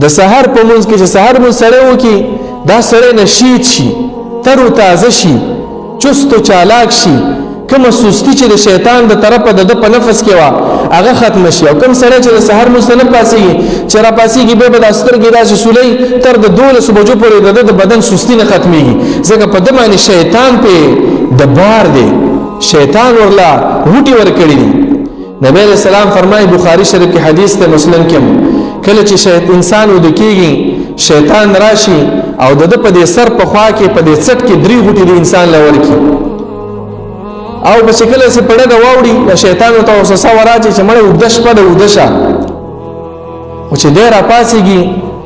د سحر په منځ کې چې سحر مونږ سړی وکړي دا سړی نشید شي تر و تازه شي چست و چالاک شي کومه سستی چې د شیطان د طرفه د په نفس کې وه هغه ختم شي او کوم سړی چې د سحر مونځ ته نه پاڅېږي چې را پاڅېږي بیا به د سترګې داسې سولۍ تر د 12 بجو پورې د بدن سستی نه ختمېږي ځکه په ده باندې شیطان پې د بار دی شیطان ورله غوټې ورکړي دي نبی علیہ السلام فرمایي بخاری شریف کې حدیث ته مسلم کې کله چې انسان وده کېږي شیطان راشي او د په دې سر په خوا کې په دې څټ کې 3 غوټې د انسان له ورکړي او په شکل سي پړه د واوړي شیطان ته وسوسه وراچي چې مړ وګد شپه د وګد شه او چې ډیر پاسيږي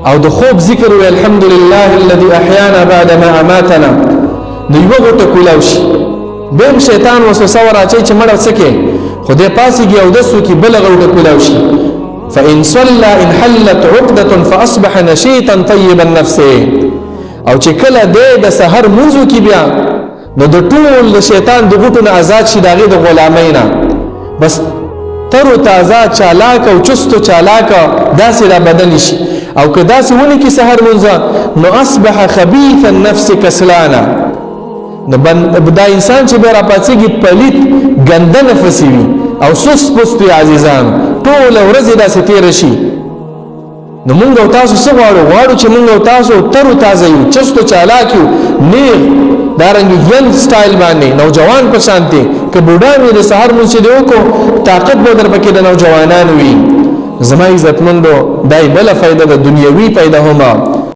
او د خوب ذکر وی الحمدلله الذي احيانا بعد ما اماتنا نو یو غوټه کولاو شي بهم شیطان وسوسه وراچي چې مړ وسکه خدای پاسيږي او د سو کې بل غوټه کولاو شي فان صلى ان حلت عقده فاصبح نشيطا طيب النفس او چې کله د سحر منځو کې بیا نو د ټول د شیطان د غوټو نه آزاد شي داغه د غلامینا بس تر او تازه چالاک او چست او چالاک داسې را بدل شي او که داسې ونی کې سحر منځه نو اصبح خبيث النفس کسلانا نو دا انسان چې بیا را پاتېږي پلیت ګنده نفسي وي او سست پست عزیزان ټول ورځ داسې تیر شي نو موږ او تاسو څه غواړو چې موږ او تاسو تر او تازه یو چست او چالاک یو نیغ دارنګ ین سټایل باندې نوجوان په شانتي ک بوډا مې د سحر مونږ دیو کو طاقت به در پکې د نوجوانان وي زما عزتمندو دای بل فائدہ د دنیوي پیدا هما